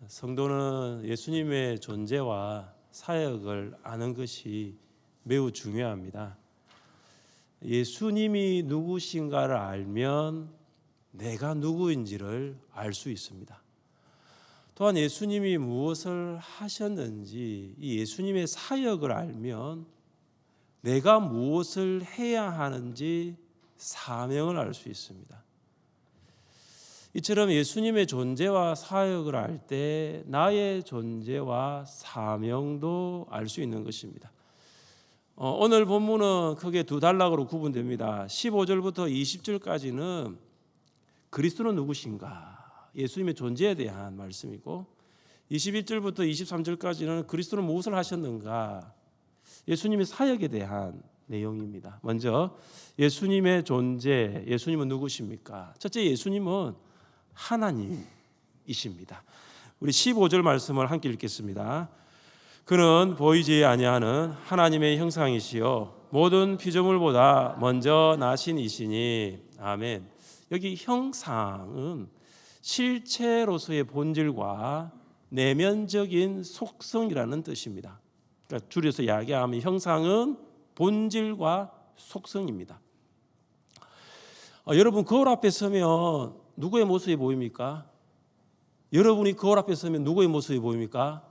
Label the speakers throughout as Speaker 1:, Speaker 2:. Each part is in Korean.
Speaker 1: 성도는 예수님의 존재와 사역을 아는 것이 매우 중요합니다. 예수님이 누구신가를 알면 내가 누구인지를 알 수 있습니다. 또한 예수님이 무엇을 하셨는지 이 예수님의 사역을 알면 내가 무엇을 해야 하는지 사명을 알 수 있습니다. 이처럼 예수님의 존재와 사역을 알 때 나의 존재와 사명도 알 수 있는 것입니다. 오늘 본문은 크게 두 단락으로 구분됩니다. 15절부터 20절까지는 그리스도는 누구신가, 예수님의 존재에 대한 말씀이고, 21절부터 23절까지는 그리스도는 무엇을 하셨는가, 예수님의 사역에 대한 내용입니다. 먼저 예수님의 존재, 예수님은 누구십니까? 첫째, 예수님은 하나님이십니다. 우리 15절 말씀을 함께 읽겠습니다. 그는 보이지 아니하는 하나님의 형상이시요 모든 피조물보다 먼저 나신 이시니. 아멘. 여기 형상은 실체로서의 본질과 내면적인 속성이라는 뜻입니다. 그러니까 줄여서 이야기하면 형상은 본질과 속성입니다. 여러분, 거울 앞에 서면 누구의 모습이 보입니까? 여러분이 거울 앞에 서면 누구의 모습이 보입니까?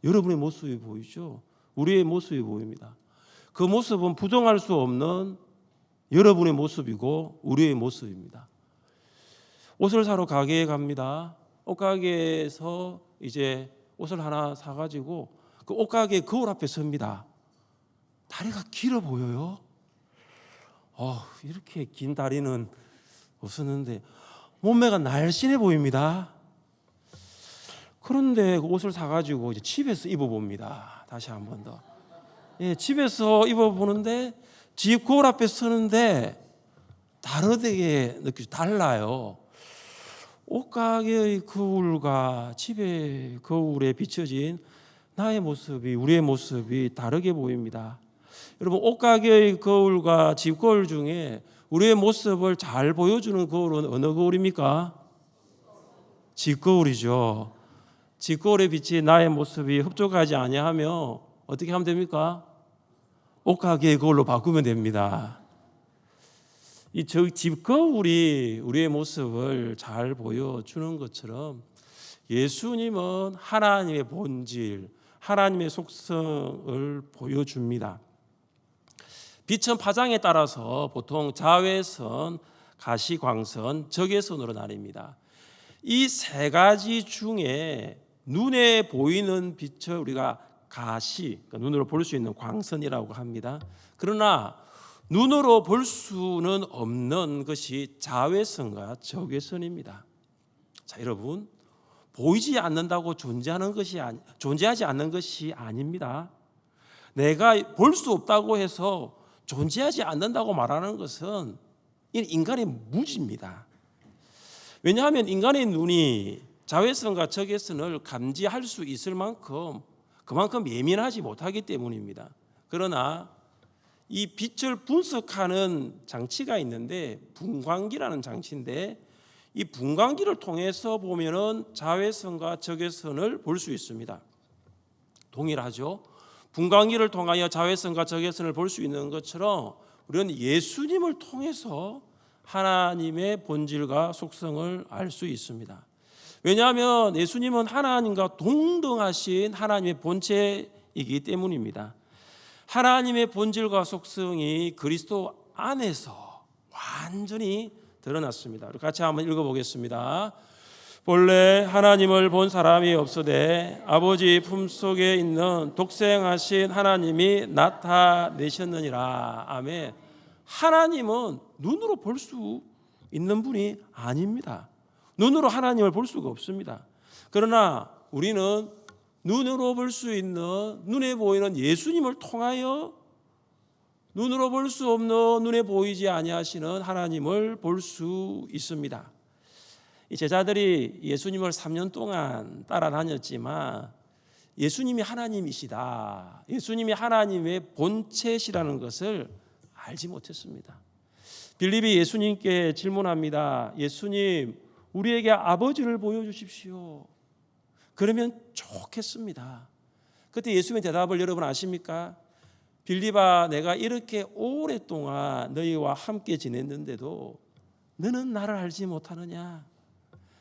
Speaker 1: 여러분의 모습이 보이죠. 우리의 모습이 보입니다. 그 모습은 부정할 수 없는 여러분의 모습이고 우리의 모습입니다. 옷을 사러 가게에 갑니다. 옷가게에서 이제 옷을 하나 사가지고 그 옷가게 거울 앞에 섭니다. 다리가 길어 보여요. 이렇게 긴 다리는 없었는데 몸매가 날씬해 보입니다. 그런데 그 옷을 사가지고 이제 집에서 입어봅니다. 다시 한 번 더. 집에서 입어보는데 집 거울 앞에 서는데 다르게 느껴져. 달라요. 옷가게의 거울과 집의 거울에 비춰진 나의 모습이, 우리의 모습이 다르게 보입니다. 여러분, 옷가게의 거울과 집 거울 중에 우리의 모습을 잘 보여주는 거울은 어느 거울입니까? 집 거울이죠. 집 거울에 비친 나의 모습이 흡족하지 아니하며 어떻게 하면 됩니까? 옷가게의 거울로 바꾸면 됩니다. 이 집 거울이 우리의 모습을 잘 보여주는 것처럼 예수님은 하나님의 본질, 하나님의 속성을 보여줍니다. 빛은 파장에 따라서 보통 자외선, 가시광선, 적외선으로 나뉩니다. 이 세 가지 중에 눈에 보이는 빛을 우리가 가시, 그러니까 눈으로 볼 수 있는 광선이라고 합니다. 그러나 눈으로 볼 수는 없는 것이 자외선과 적외선입니다. 자, 여러분, 보이지 않는다고 존재하지 않는 것이 아닙니다. 내가 볼 수 없다고 해서 존재하지 않는다고 말하는 것은 인간의 무지입니다. 왜냐하면 인간의 눈이 자외선과 적외선을 감지할 수 있을 만큼 그만큼 예민하지 못하기 때문입니다. 그러나 이 빛을 분석하는 장치가 있는데 분광기라는 장치인데 이 분광기를 통해서 보면은 자외선과 적외선을 볼 수 있습니다. 동일하죠. 분광기를 통하여 자외선과 적외선을 볼 수 있는 것처럼 우리는 예수님을 통해서 하나님의 본질과 속성을 알 수 있습니다. 왜냐하면 예수님은 하나님과 동등하신 하나님의 본체이기 때문입니다. 하나님의 본질과 속성이 그리스도 안에서 완전히 드러났습니다. 우리 같이 한번 읽어보겠습니다. 본래 하나님을 본 사람이 없으되 아버지 품속에 있는 독생하신 하나님이 나타내셨느니라. 아멘. 하나님은 눈으로 볼 수 있는 분이 아닙니다. 눈으로 하나님을 볼 수가 없습니다. 그러나 우리는 눈으로 볼 수 있는, 눈에 보이는 예수님을 통하여 눈으로 볼 수 없는, 눈에 보이지 아니하시는 하나님을 볼 수 있습니다. 이 제자들이 예수님을 3년 동안 따라다녔지만 예수님이 하나님이시다, 예수님이 하나님의 본체시라는 것을 알지 못했습니다. 빌립이 예수님께 질문합니다. 예수님, 우리에게 아버지를 보여주십시오. 그러면 좋겠습니다. 그때 예수님의 대답을 여러분 아십니까? 빌립아, 내가 이렇게 오랫동안 너희와 함께 지냈는데도 너는 나를 알지 못하느냐?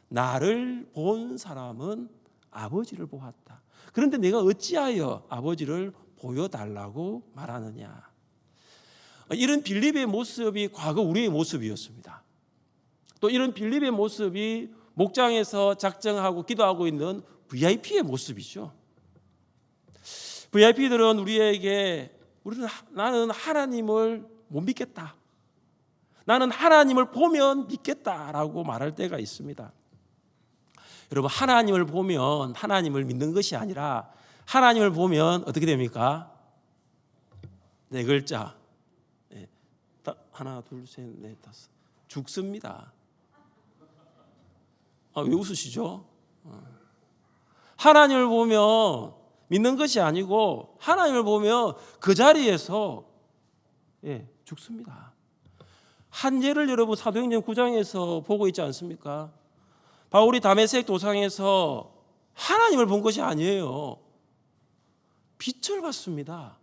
Speaker 1: 나를 본 사람은 아버지를 보았다. 그런데 내가 어찌하여 아버지를 보여달라고 말하느냐? 이런 빌립의 모습이 과거 우리의 모습이었습니다. 또 이런 빌립의 모습이 목장에서 작정하고 기도하고 있는 VIP의 모습이죠. VIP들은 나는 하나님을 못 믿겠다. 나는 하나님을 보면 믿겠다라고 말할 때가 있습니다. 여러분, 하나님을 보면 하나님을 믿는 것이 아니라 하나님을 보면 어떻게 됩니까? 네 글자. 하나, 둘, 셋, 넷, 다섯. 죽습니다. 왜 웃으시죠? 하나님을 보면 믿는 것이 아니고 하나님을 보면 그 자리에서 죽습니다. 한 예를 여러분 사도행전 9장에서 보고 있지 않습니까? 바울이 다메섹 도상에서 하나님을 본 것이 아니에요. 빛을 봤습니다.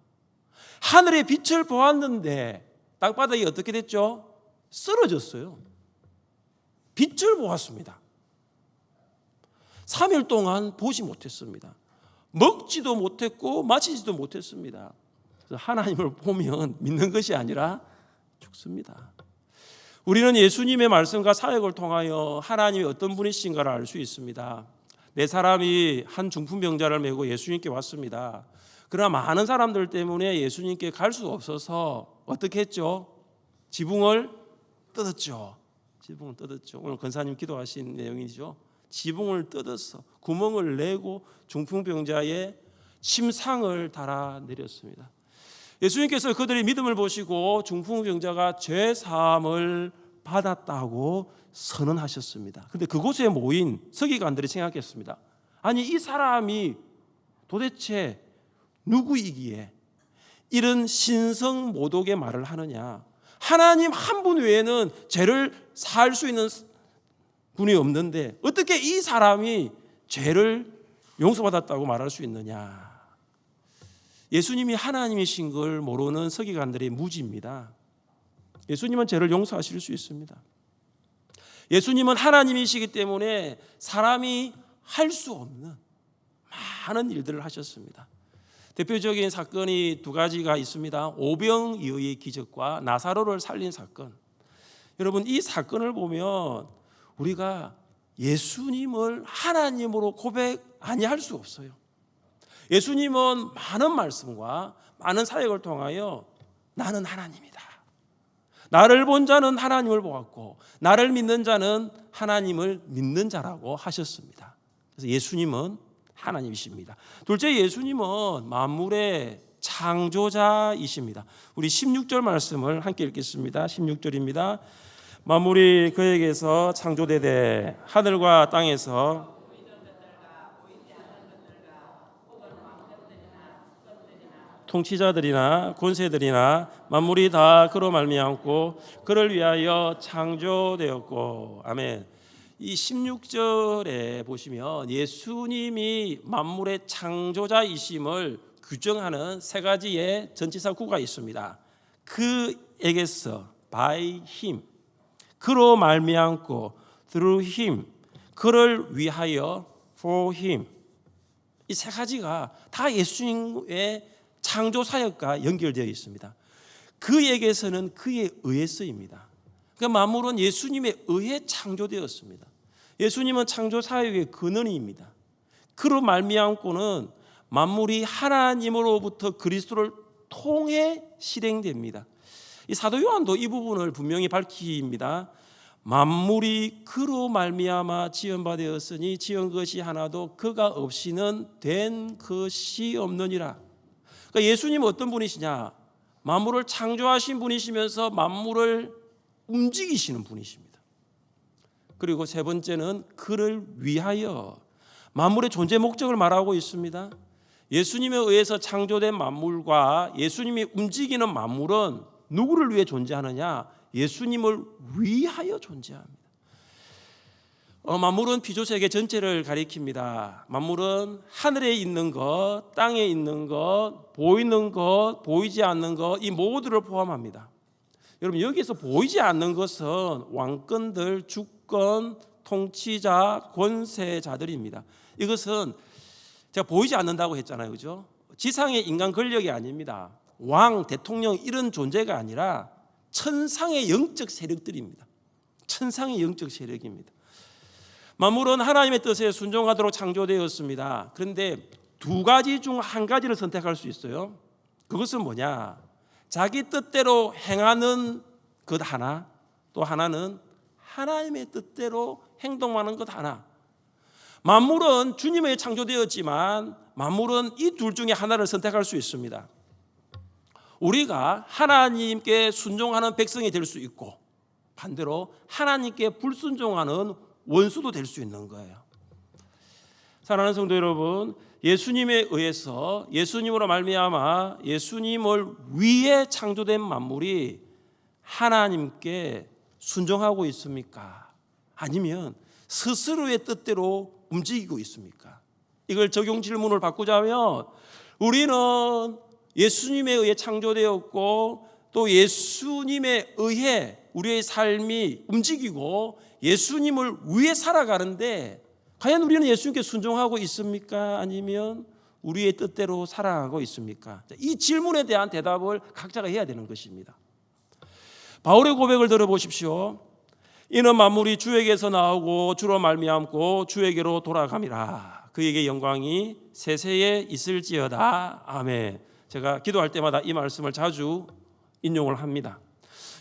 Speaker 1: 하늘의 빛을 보았는데 땅바닥이 어떻게 됐죠? 쓰러졌어요. 빛을 보았습니다. 3일 동안 보지 못했습니다. 먹지도 못했고 마시지도 못했습니다. 그래서 하나님을 보면 믿는 것이 아니라 죽습니다. 우리는 예수님의 말씀과 사역을 통하여 하나님이 어떤 분이신가를 알 수 있습니다. 네 사람이 한 중풍병자를 메고 예수님께 왔습니다. 그러나 많은 사람들 때문에 예수님께 갈 수 없어서 어떻게 했죠? 지붕을 뜯었죠. 지붕을 뜯었죠. 오늘 권사님 기도하신 내용이죠. 지붕을 뜯어서 구멍을 내고 중풍병자의 침상을 달아내렸습니다. 예수님께서 그들의 믿음을 보시고 중풍병자가 죄 사함을 받았다고 선언하셨습니다. 그런데 그곳에 모인 서기관들이 생각했습니다. 아니, 이 사람이 도대체 누구이기에 이런 신성모독의 말을 하느냐? 하나님 한 분 외에는 죄를 사할 수 있는 분이 없는데 어떻게 이 사람이 죄를 용서받았다고 말할 수 있느냐? 예수님이 하나님이신 걸 모르는 서기관들의 무지입니다. 예수님은 죄를 용서하실 수 있습니다. 예수님은 하나님이시기 때문에 사람이 할 수 없는 많은 일들을 하셨습니다. 대표적인 사건이 두 가지가 있습니다. 오병이어의 기적과 나사로를 살린 사건. 여러분, 이 사건을 보면 우리가 예수님을 하나님으로 고백 아니할 수 없어요. 예수님은 많은 말씀과 많은 사역을 통하여 나는 하나님이다. 나를 본 자는 하나님을 보았고 나를 믿는 자는 하나님을 믿는 자라고 하셨습니다. 그래서 예수님은 하나님이십니다. 둘째, 예수님은 만물의 창조자이십니다. 우리 16절 말씀을 함께 읽겠습니다. 16절입니다. 만물이 그에게서 창조되되 하늘과 땅에서 통치자들이나 권세들이나 만물이 다 그로 말미암고 그를 위하여 창조되었고. 아멘. 이 16절에 보시면 예수님이 만물의 창조자이심을 규정하는 세 가지의 전치사 구가 있습니다. 그에게서 by him, 그로 말미암고 through him, 그를 위하여 for him. 이 세 가지가 다 예수님의 창조 사역과 연결되어 있습니다. 그에게서는 그에 의해서입니다. 그러니까 만물은 예수님에 의해 창조되었습니다. 예수님은 창조 사역의 근원입니다. 그로 말미암고는 만물이 하나님으로부터 그리스도를 통해 실행됩니다. 이 사도 요한도 이 부분을 분명히 밝힙니다. 만물이 그로 말미암아 지은 바 되었으니 지은 것이 하나도 그가 없이는 된 것이 없느니라. 그러니까 예수님은 어떤 분이시냐? 만물을 창조하신 분이시면서 만물을 움직이시는 분이십니다. 그리고 세 번째는 그를 위하여, 만물의 존재 목적을 말하고 있습니다. 예수님에 의해서 창조된 만물과 예수님이 움직이는 만물은 누구를 위해 존재하느냐? 예수님을 위하여 존재합니다. 만물은 피조세계 전체를 가리킵니다. 만물은 하늘에 있는 것, 땅에 있는 것, 보이는 것, 보이지 않는 것, 이 모두를 포함합니다. 여러분, 여기서 보이지 않는 것은 왕권들, 주권, 통치자, 권세자들입니다. 이것은 제가 보이지 않는다고 했잖아요, 그죠? 지상의 인간 권력이 아닙니다. 왕, 대통령 이런 존재가 아니라 천상의 영적 세력들입니다. 천상의 영적 세력입니다. 만물은 하나님의 뜻에 순종하도록 창조되었습니다. 그런데 두 가지 중 한 가지를 선택할 수 있어요. 그것은 뭐냐? 자기 뜻대로 행하는 것 하나, 또 하나는 하나님의 뜻대로 행동하는 것 하나. 만물은 주님의 창조되었지만 만물은 이 둘 중에 하나를 선택할 수 있습니다. 우리가 하나님께 순종하는 백성이 될 수 있고, 반대로 하나님께 불순종하는 원수도 될 수 있는 거예요. 사랑하는 성도 여러분, 예수님에 의해서 예수님으로 말미암아 예수님을 위해 창조된 만물이 하나님께 순종하고 있습니까? 아니면 스스로의 뜻대로 움직이고 있습니까? 이걸 적용 질문을 바꾸자면 우리는 예수님에 의해 창조되었고 또 예수님에 의해 우리의 삶이 움직이고 예수님을 위해 살아가는데 과연 우리는 예수님께 순종하고 있습니까? 아니면 우리의 뜻대로 살아가고 있습니까? 이 질문에 대한 대답을 각자가 해야 되는 것입니다. 바울의 고백을 들어보십시오. 이는 만물이 주에게서 나오고 주로 말미암고 주에게로 돌아감이라. 그에게 영광이 세세에 있을지어다. 아멘. 제가 기도할 때마다 이 말씀을 자주 인용을 합니다.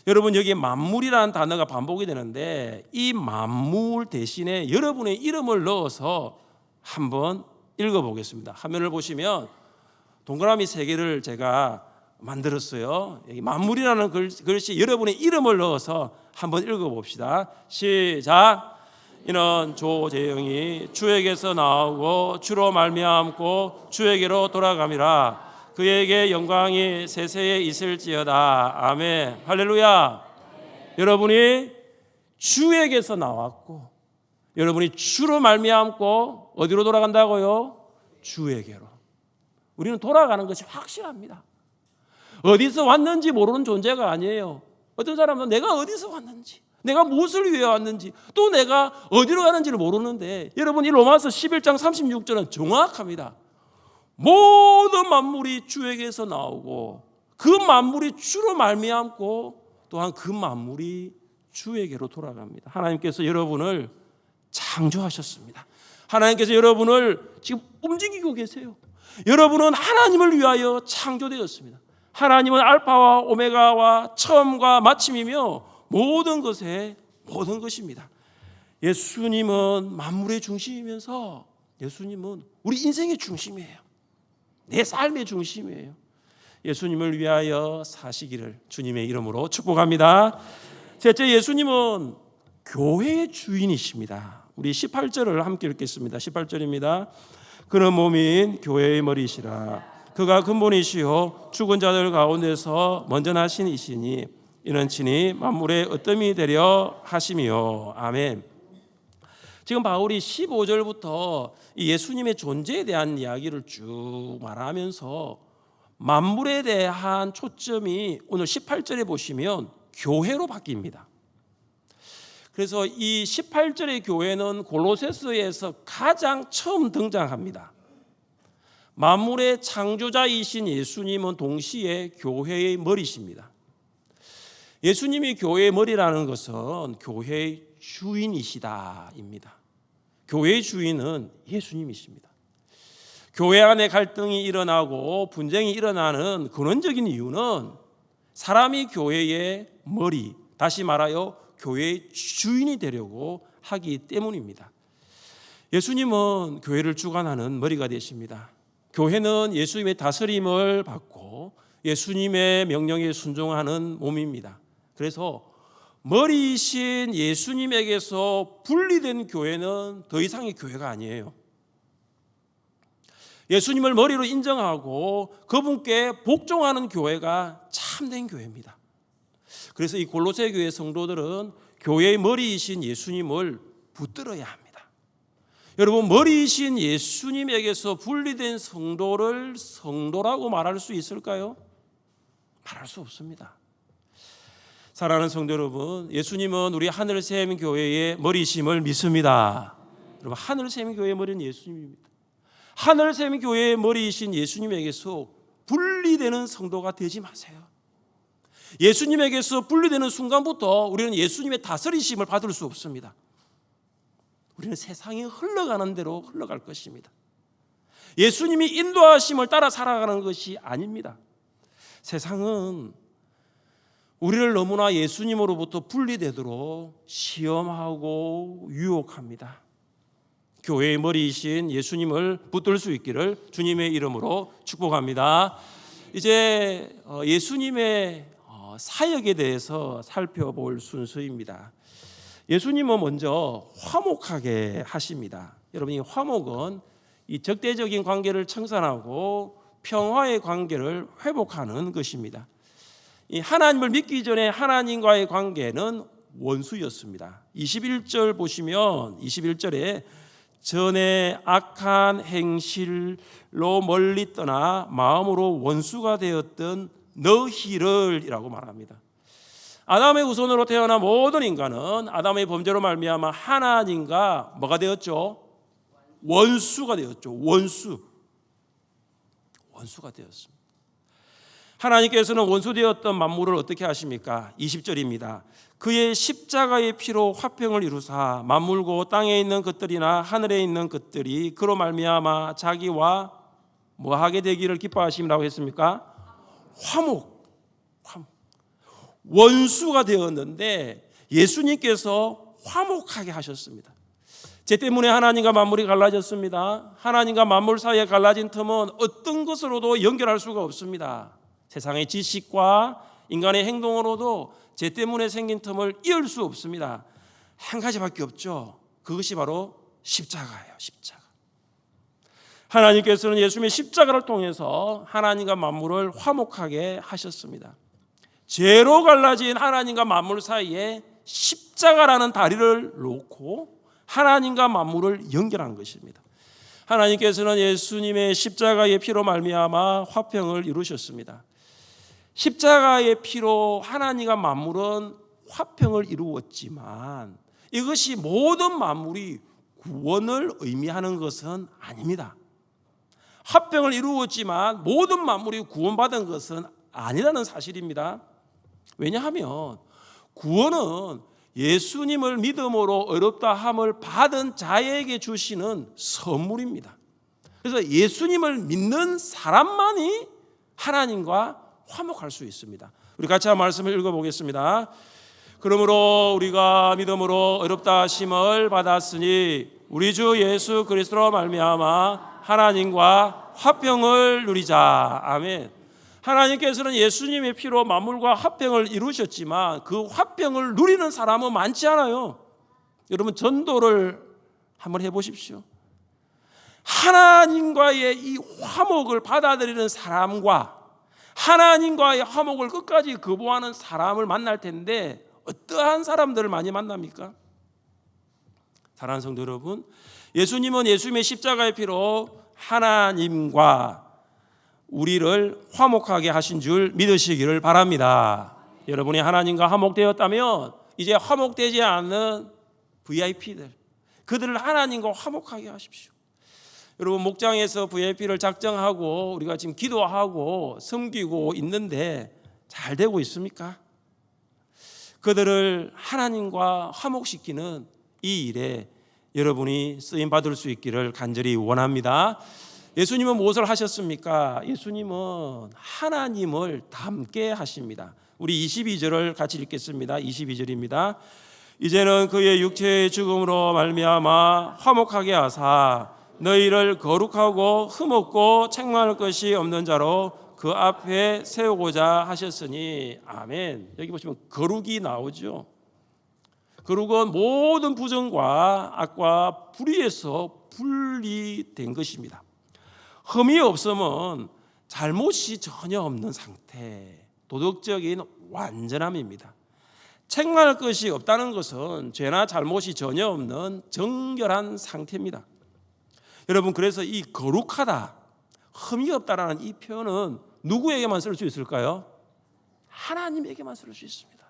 Speaker 1: 여러분, 여기 만물이라는 단어가 반복이 되는데 이 만물 대신에 여러분의 이름을 넣어서 한번 읽어보겠습니다. 화면을 보시면 동그라미 3개를 제가 만들었어요. 여기 만물이라는 글씨 여러분의 이름을 넣어서 한번 읽어봅시다. 시작. 이는 조재영이 주에게서 나오고 주로 말미암고 주에게로 돌아감이라. 그에게 영광이 세세에 있을지어다. 아멘. 할렐루야. 여러분이 주에게서 나왔고 여러분이 주로 말미암고 어디로 돌아간다고요? 주에게로. 우리는 돌아가는 것이 확실합니다. 어디서 왔는지 모르는 존재가 아니에요. 어떤 사람은 내가 어디서 왔는지, 내가 무엇을 위해 왔는지, 또 내가 어디로 가는지를 모르는데 여러분, 이 로마서 11장 36절은 정확합니다. 모든 만물이 주에게서 나오고 그 만물이 주로 말미암고 또한 그 만물이 주에게로 돌아갑니다. 하나님께서 여러분을 창조하셨습니다. 하나님께서 여러분을 지금 움직이고 계세요. 여러분은 하나님을 위하여 창조되었습니다. 하나님은 알파와 오메가와 처음과 마침이며 모든 것의 모든 것입니다. 예수님은 만물의 중심이면서 예수님은 우리 인생의 중심이에요. 내 삶의 중심이에요. 예수님을 위하여 사시기를 주님의 이름으로 축복합니다. 셋째, 예수님은 교회의 주인이십니다. 우리 18절을 함께 읽겠습니다. 18절입니다. 그는 몸인 교회의 머리시라. 그가 근본이시요 죽은 자들 가운데서 먼저 나신 이시니 이는 친히 만물의 으뜸이 되려 하심이요. 아멘. 지금 바울이 15절부터 이 예수님의 존재에 대한 이야기를 쭉 말하면서 만물에 대한 초점이 오늘 18절에 보시면 교회로 바뀝니다. 그래서 이 18절의 교회는 골로새서에서 가장 처음 등장합니다. 만물의 창조자이신 예수님은 동시에 교회의 머리십니다. 예수님이 교회의 머리라는 것은 교회의 주인이시다입니다. 교회의 주인은 예수님이십니다. 교회 안에 갈등이 일어나고 분쟁이 일어나는 근원적인 이유는 사람이 교회의 머리, 다시 말하여 교회의 주인이 되려고 하기 때문입니다. 예수님은 교회를 주관하는 머리가 되십니다. 교회는 예수님의 다스림을 받고 예수님의 명령에 순종하는 몸입니다. 그래서 머리이신 예수님에게서 분리된 교회는 더 이상의 교회가 아니에요. 예수님을 머리로 인정하고 그분께 복종하는 교회가 참된 교회입니다. 그래서 이 골로새 교회 성도들은 교회의 머리이신 예수님을 붙들어야 합니다. 여러분, 머리이신 예수님에게서 분리된 성도를 성도라고 말할 수 있을까요? 말할 수 없습니다. 사랑하는 성도 여러분, 예수님은 우리 하늘샘 교회의 머리심을 믿습니다. 여러분, 하늘샘 교회의 머리는 예수님입니다. 하늘샘 교회의 머리이신 예수님에게서 분리되는 성도가 되지 마세요. 예수님에게서 분리되는 순간부터 우리는 예수님의 다스리심을 받을 수 없습니다. 우리는 세상이 흘러가는 대로 흘러갈 것입니다. 예수님이 인도하심을 따라 살아가는 것이 아닙니다. 세상은 우리를 너무나 예수님으로부터 분리되도록 시험하고 유혹합니다. 교회의 머리이신 예수님을 붙들 수 있기를 주님의 이름으로 축복합니다. 이제 예수님의 사역에 대해서 살펴볼 순서입니다. 예수님은 먼저 화목하게 하십니다. 여러분, 이 화목은 이 적대적인 관계를 청산하고 평화의 관계를 회복하는 것입니다. 이 하나님을 믿기 전에 하나님과의 관계는 원수였습니다. 21절 보시면 21절에 전에 악한 행실로 멀리 떠나 마음으로 원수가 되었던 너희를이라고 말합니다. 아담의 후손으로 태어난 모든 인간은 아담의 범죄로 말미암아 하나님과 뭐가 되었죠? 원수가 되었죠. 원수가 되었습니다. 하나님께서는 원수되었던 만물을 어떻게 하십니까? 20절입니다. 그의 십자가의 피로 화평을 이루사 만물고 땅에 있는 것들이나 하늘에 있는 것들이 그로 말미암아 자기와 뭐하게 되기를 기뻐하심이라고 했습니까? 화목. 원수가 되었는데 예수님께서 화목하게 하셨습니다. 죄 때문에 하나님과 만물이 갈라졌습니다. 하나님과 만물 사이에 갈라진 틈은 어떤 것으로도 연결할 수가 없습니다. 세상의 지식과 인간의 행동으로도 죄 때문에 생긴 틈을 이을 수 없습니다. 한 가지밖에 없죠. 그것이 바로 십자가예요. 십자가. 하나님께서는 예수님의 십자가를 통해서 하나님과 만물을 화목하게 하셨습니다. 죄로 갈라진 하나님과 만물 사이에 십자가라는 다리를 놓고 하나님과 만물을 연결한 것입니다. 하나님께서는 예수님의 십자가의 피로 말미암아 화평을 이루셨습니다. 십자가의 피로 하나님과 만물은 화평을 이루었지만 이것이 모든 만물이 구원을 의미하는 것은 아닙니다. 화평을 이루었지만 모든 만물이 구원받은 것은 아니라는 사실입니다. 왜냐하면 구원은 예수님을 믿음으로 어렵다 함을 받은 자에게 주시는 선물입니다. 그래서 예수님을 믿는 사람만이 하나님과 화목할 수 있습니다. 우리 같이 한 말씀을 읽어보겠습니다. 그러므로 우리가 믿음으로 어렵다 하심을 받았으니 우리 주 예수 그리스도로 말미암아 하나님과 화평을 누리자. 아멘. 하나님께서는 예수님의 피로 만물과 화평을 이루셨지만 그 화평을 누리는 사람은 많지 않아요. 여러분, 전도를 한번 해보십시오. 하나님과의 이 화목을 받아들이는 사람과 하나님과의 화목을 끝까지 거부하는 사람을 만날 텐데 어떠한 사람들을 많이 만납니까? 사랑하는 성도 여러분, 예수님은 예수님의 십자가의 피로 하나님과 우리를 화목하게 하신 줄 믿으시기를 바랍니다. 여러분이 하나님과 화목되었다면 이제 화목되지 않는 VIP들, 그들을 하나님과 화목하게 하십시오. 여러분, 목장에서 VIP를 작정하고 우리가 지금 기도하고 섬기고 있는데 잘 되고 있습니까? 그들을 하나님과 화목시키는 이 일에 여러분이 쓰임 받을 수 있기를 간절히 원합니다. 예수님은 무엇을 하셨습니까? 예수님은 하나님을 닮게 하십니다. 우리 22절을 같이 읽겠습니다. 22절입니다. 이제는 그의 육체의 죽음으로 말미암아 화목하게 하사 너희를 거룩하고 흠없고 책망할 것이 없는 자로 그 앞에 세우고자 하셨으니. 아멘. 여기 보시면 거룩이 나오죠. 거룩은 모든 부정과 악과 불의에서 분리된 것입니다. 흠이 없으면 잘못이 전혀 없는 상태, 도덕적인 완전함입니다. 책망할 것이 없다는 것은 죄나 잘못이 전혀 없는 정결한 상태입니다. 여러분, 그래서 이 거룩하다, 흠이 없다라는 이 표현은 누구에게만 쓸 수 있을까요? 하나님에게만 쓸 수 있습니다.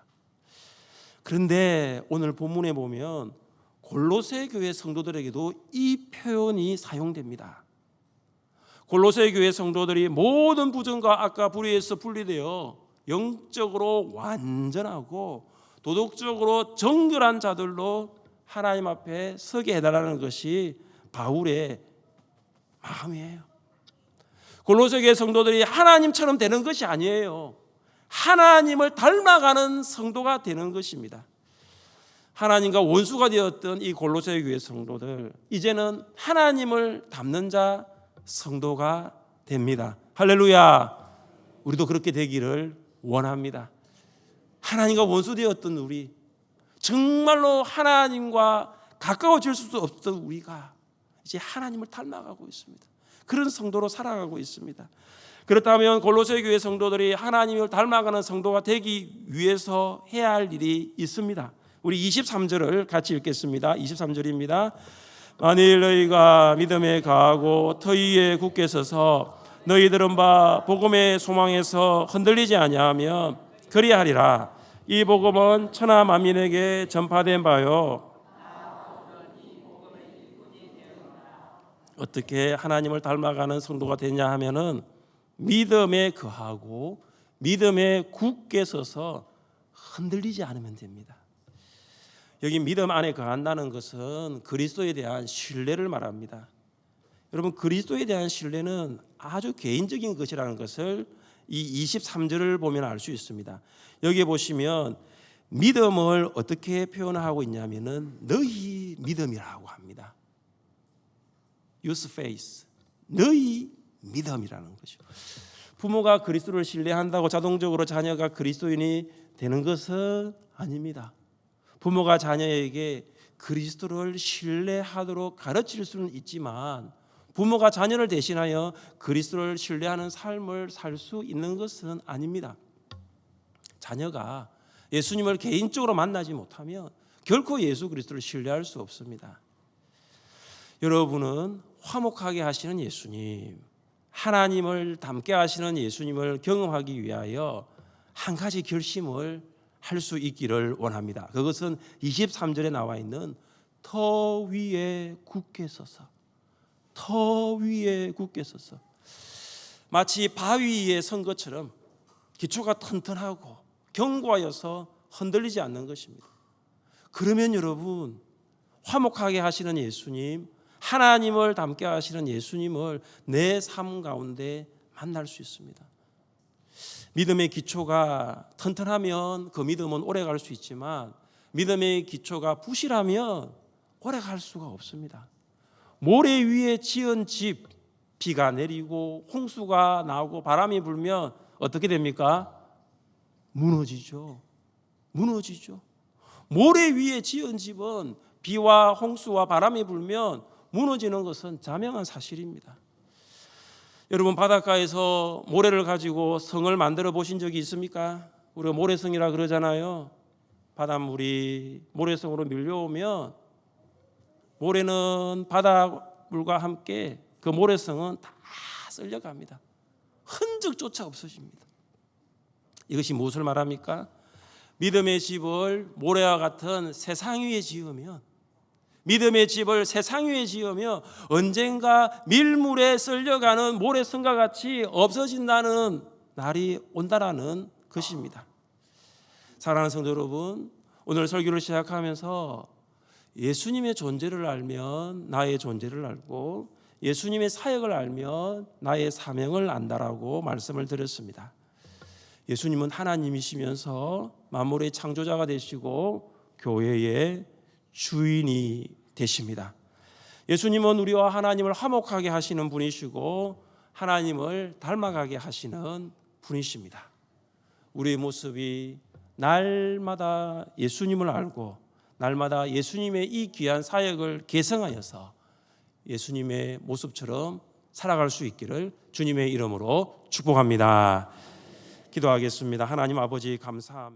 Speaker 1: 그런데 오늘 본문에 보면 골로새 교회 성도들에게도 이 표현이 사용됩니다. 골로새 교회 성도들이 모든 부정과 악과 불의에서 분리되어 영적으로 완전하고 도덕적으로 정결한 자들로 하나님 앞에 서게 해달라는 것이 바울의 마음이에요. 골로새 교회 성도들이 하나님처럼 되는 것이 아니에요. 하나님을 닮아가는 성도가 되는 것입니다. 하나님과 원수가 되었던 이 골로새 교회 성도들, 이제는 하나님을 닮는 자 성도가 됩니다. 할렐루야. 우리도 그렇게 되기를 원합니다. 하나님과 원수 되었던 우리, 정말로 하나님과 가까워질 수 없던 우리가 이제 하나님을 닮아가고 있습니다. 그런 성도로 살아가고 있습니다. 그렇다면 골로새 교회 성도들이 하나님을 닮아가는 성도가 되기 위해서 해야 할 일이 있습니다. 우리 23절을 같이 읽겠습니다. 23절입니다. 만일 너희가 믿음에 가하고 터위에 굳게 서서 너희 들은 바 복음의 소망에서 흔들리지 아니하면 그리하리라. 이 복음은 천하 만민에게 전파된 바요. 어떻게 하나님을 닮아가는 성도가 되냐 하면은 믿음에 거하고 믿음에 굳게 서서 흔들리지 않으면 됩니다. 여기 믿음 안에 거한다는 것은 그리스도에 대한 신뢰를 말합니다. 여러분, 그리스도에 대한 신뢰는 아주 개인적인 것이라는 것을 이 23절을 보면 알 수 있습니다. 여기에 보시면 믿음을 어떻게 표현하고 있냐면은 너희 믿음이라고 합니다. Use faith. 너희 믿음이라는 것이죠. 부모가 그리스도를 신뢰한다고 자동적으로 자녀가 그리스도인이 되는 것은 아닙니다. 부모가 자녀에게 그리스도를 신뢰하도록 가르칠 수는 있지만 부모가 자녀를 대신하여 그리스도를 신뢰하는 삶을 살 수 있는 것은 아닙니다. 자녀가 예수님을 개인적으로 만나지 못하면 결코 예수 그리스도를 신뢰할 수 없습니다. 여러분은 화목하게 하시는 예수님, 하나님을 닮게 하시는 예수님을 경험하기 위하여 한 가지 결심을 할 수 있기를 원합니다. 그것은 23절에 나와 있는 터 위에 굳게 서서, 터 위에 굳게 서서, 마치 바위 위에 선 것처럼 기초가 튼튼하고 견고하여서 흔들리지 않는 것입니다. 그러면 여러분, 화목하게 하시는 예수님, 하나님을 닮게 하시는 예수님을 내 삶 가운데 만날 수 있습니다. 믿음의 기초가 튼튼하면 그 믿음은 오래 갈 수 있지만 믿음의 기초가 부실하면 오래 갈 수가 없습니다. 모래 위에 지은 집, 비가 내리고 홍수가 나오고 바람이 불면 어떻게 됩니까? 무너지죠. 무너지죠. 모래 위에 지은 집은 비와 홍수와 바람이 불면 무너지는 것은 자명한 사실입니다. 여러분, 바닷가에서 모래를 가지고 성을 만들어 보신 적이 있습니까? 우리가 모래성이라 그러잖아요. 바닷물이 모래성으로 밀려오면 모래는 바닷물과 함께 그 모래성은 다 쓸려갑니다. 흔적조차 없어집니다. 이것이 무엇을 말합니까? 믿음의 집을 모래와 같은 세상 위에 지으면, 믿음의 집을 세상 위에 지으며 언젠가 밀물에 쓸려가는 모래성과 같이 없어진다는 날이 온다라는 것입니다. 사랑하는 성도 여러분, 오늘 설교를 시작하면서 예수님의 존재를 알면 나의 존재를 알고 예수님의 사역을 알면 나의 사명을 안다라고 말씀을 드렸습니다. 예수님은 하나님이시면서 만물의 창조자가 되시고 교회의 주인이 되십니다. 예수님은 우리와 하나님을 화목하게 하시는 분이시고 하나님을 닮아가게 하시는 분이십니다. 우리의 모습이 날마다 예수님을 알고 날마다 예수님의 이 귀한 사역을 계승하여서 예수님의 모습처럼 살아갈 수 있기를 주님의 이름으로 축복합니다. 기도하겠습니다. 하나님 아버지 감사합니다.